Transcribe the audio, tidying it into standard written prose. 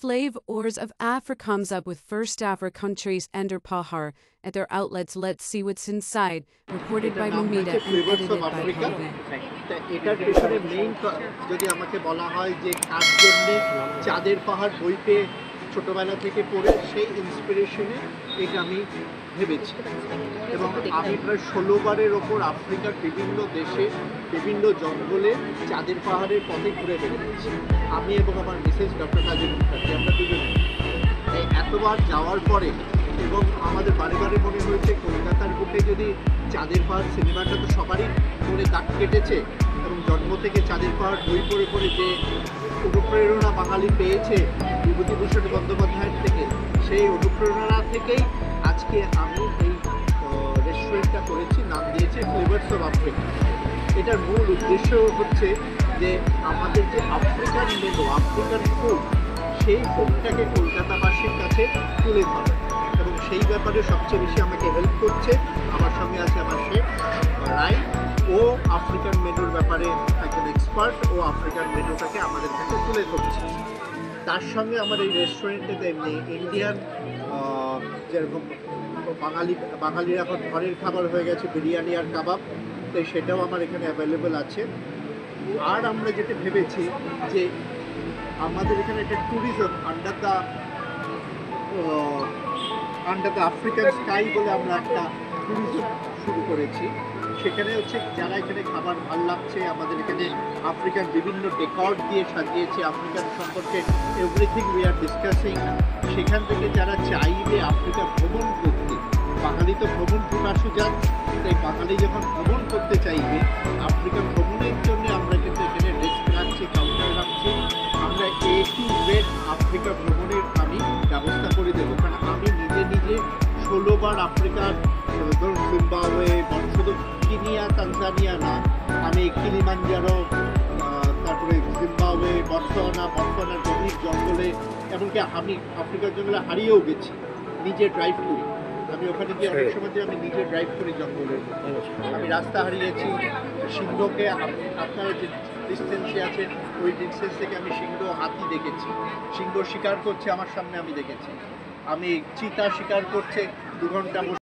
Flav Ors of Afra comes up with first Afra countries enter Pahar at their outlets. Let's see what's inside. Reported by Mumita and edited by Pavi. এটার পেছনে main যদি আমাকে বলা হয় যে কার জন্য চাঁদের পাহাড় বই পেয়ে ছোটবেলা থেকে পড়ে সেই ইন্সপিরেশনে এটা আমি ভেবেছি এবং আমি প্রায় 16 বারের ওপর আফ্রিকার বিভিন্ন দেশে বিভিন্ন জঙ্গলে চাঁদের পাহাড়ের পথে ঘুরে বেড়িয়েছি আমি এবং আমার মিসেস ডক্টর কাজী মুখার্জি আমরা দুজন এতবার যাওয়ার পরে এবং আমাদের বারে বারে মনে হয়েছে কলকাতার বুকে যদি চাঁদের পাহাড় সিনেমাটা তো সবারই মনে দাগ কেটেছে এবং জন্ম থেকে চাঁদের পাহাড় বই পড়ে পড়ে যে অনুপ্রেরণা বাঙালি পেয়েছে বিভূতিভূষণ বন্দ্যোপাধ্যায়ের থেকে সেই অনুপ্রেরণা থেকেই আজকে আমি এই রেস্টুরেন্টটা করেছি নাম দিয়েছি ফ্লেভার্স অফ আফ্রিকা এটার মূল উদ্দেশ্য হচ্ছে যে আমাদের যে আফ্রিকান মেনু আফ্রিকান ফুড সেই ফুডটাকে কলকাতাবাসীর কাছে তুলে ধরা এবং সেই ব্যাপারে সবচেয়ে বেশি আমাকে হেল্প করছে আমার সঙ্গে আছে আমার শেফ রাই ও আফ্রিকান মেনুর ব্যাপারে একজন এক্সপার্ট ও আফ্রিকান মেনুটাকে আমাদের কাছে তুলে ধরছে তার সঙ্গে আমার এই রেস্টুরেন্টে এমনি ইন্ডিয়ান যেরকম বাঙালির এখন ঘরের খাবার হয়ে গেছে বিরিয়ানি আর কাবাব তো সেটাও আমার এখানে অ্যাভেলেবেল আছে আর আমরা যেটা ভেবেছি যে আমাদের এখানে একটা tourism under the African sky বলে আমরা একটা ট্যুরিজম শুরু করেছি সেখানে হচ্ছে যারা এখানে খাবার ভাল লাগছে আমাদের এখানে আফ্রিকান বিভিন্ন ডেকর দিয়ে সাজিয়েছে আফ্রিকান সম্পর্কে এভরিথিং উই আর ডিসকাসিং সেখান থেকে যারা চাইবে আফ্রিকা ভ্রমণ করতে বাঙালি তো ভ্রমণ পিপাসু জাত তাই বাঙালি যখন ভ্রমণ করতে চাইবে আফ্রিকা ভ্রমণের জন্য আমরা কিন্তু এখানে রেস্ট রাখছি কাউন্টার রাখছি আমরা A to Z আফ্রিকা ভ্রমণের আমি ব্যবস্থা করে দেবো কারণ আমি নিজে 16 বার আফ্রিকার ধরুন জিম্বাবুয়ে শুধু কেনিয়া তানজানিয়া না আমি কিলিমাঞ্জারো তারপরে জিম্বাবুয়ে বটসওয়ানার গভীর জঙ্গলে এমনকি আমি আফ্রিকার জঙ্গলে হারিয়েও গেছি নিজে ড্রাইভ করি আমি ওখানে গিয়ে অনেক সময় আমি নিজে ড্রাইভ করি জঙ্গলে আমি রাস্তা হারিয়েছি সিংহকে আপনারা যে ডিস্টেন্সে আছে ওই ডিস্টেন্স থেকে আমি সিংহ হাতি দেখেছি সিংহ শিকার করছে আমার সামনে আমি দেখেছি আমি চিতা শিকার করছে 2 ঘন্টা